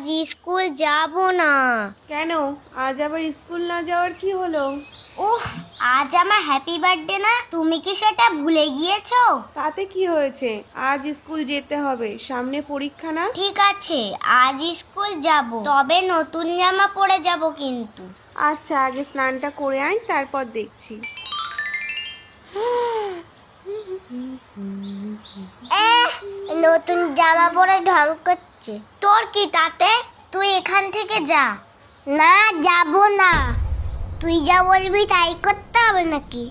আজ স্কুল যাব না। কেন? আজ আবার স্কুল না যাওয়ার কি হলো? উফ, আজ আমার হ্যাপি বার্থডে না, তুমি কি সেটা ভুলে গিয়েছো? তাতে কি হয়েছে? আজ স্কুল যেতে হবে, সামনে পরীক্ষা না? ঠিক আছে, আজ স্কুল যাব, তবে নতুন জামা পরে যাব কিন্তু। আচ্ছা, আগে স্নানটা করে আয়, তারপর দেখছি। নতুন জামা পরে ঢং করছে। তোর কি তাতে? তুই এখান থেকে যা। না, যাব না। তুই যা বলবি তাই করতে হবে নাকি?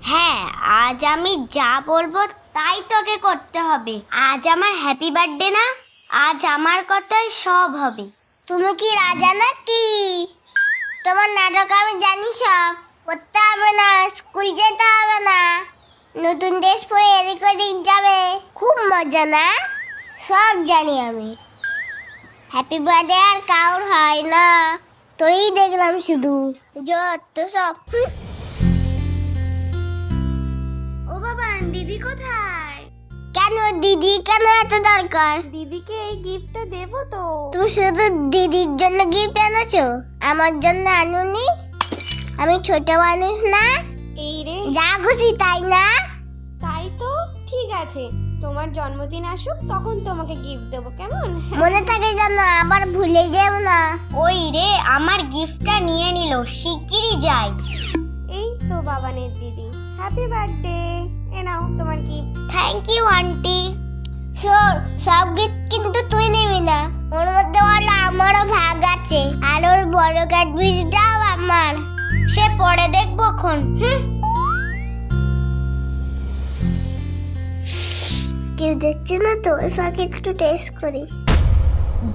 হ্যাঁ, আজ আমি যা বলবো তাই তোকে করতে হবে। আজ আমার হ্যাপি বার্থডে না, আজ আমার কথাই সব হবে। তুমি কি রাজা নাকি? তোমার নাটক আমি জানি সব। করতে হবে না, স্কুল যেতে হবে না, নতুন ড্রেস পরে এদিক ওদিক যাবে, খুব মজা না? সব জানি আমি। হ্যাপি বার্থডে আর কাউর হয় না, তোরই দেখলাম শুধু যত সব। ও বাবা, দিদি কোথায়? কেন দিদি কেন এত দরকার? দিদিকে এই গিফটটা দেবো তো। তুমি শুধু দিদির জন্য গিফট এনেছো, আমার জন্য আনুনি? আমি ছোট মানুষ না, এই রে, যা খুশি তাই না? তাই তো। ঠিক আছে, তোমার জন্মদিন আসুক তখন তোমাকে গিফট দেবো, কেমন? মনে থাকে যেন, আবার ভুলে যেও না। ওই রে, আমার গিফটটা নিয়ে নিল, শিগগিরই যাই। এই তো বাবানের দিদি, হ্যাপি বার্থডে। এ নাও তোমার গিফট। Thank you aunty. শোন, সব গিফট কিন্তু তুই নিবি না, ওর মধ্যে বলে আমারও ভাগ আছে, আর ওর বড় ক্যাডবেরিটাও আমার। সে পরে দেখবো খন। কেউ দেখছে না তো, ওই ফাঁকে একটু টেস্ট করি।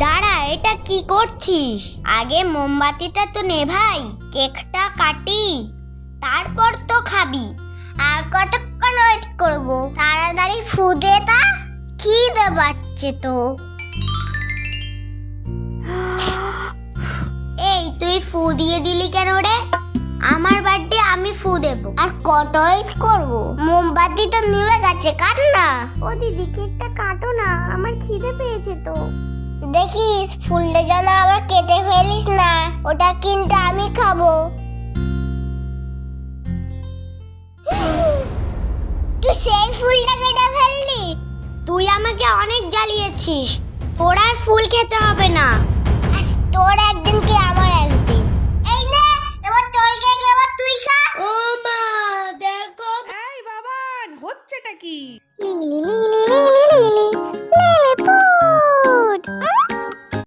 দাঁড়া, এটা কি করছিস? আগে মোমবাতিটা তো নেভাই, কেকটা কাটি, তারপর তো খাবি। আর কতক্ষণ ওয়েট করব? তাড়াতাড়ি ফু দে তা, খিদে পাচ্ছে তো। এই, তুই ফু দিয়ে দিলি কেন রে? আমার বার্থডে, আমি ফু দেব। আর কত ওয়েট করব? মোমবাতি তো নিভে গেছে, কাট না। ও দিদি, কেকটা কাটো না, আমার খিদে পেয়েছে তো। দেখিস ফুলটা যেন আবার কেটে ফেলিস না, ওটা কিন্তু আমি খাবো। তুই সেই ফুলটা কেটে ফেললি? তুই আমাকে অনেক জ্বালিয়েছিস, তোর আর ফুল খেতে হবে না। তোর একদিন কি আমার একদিন। এই নে, এবার তোর কেক, এবার তুই খা। ও মা, দেখো। এই বাবান, হচ্ছেটা কি? লিলি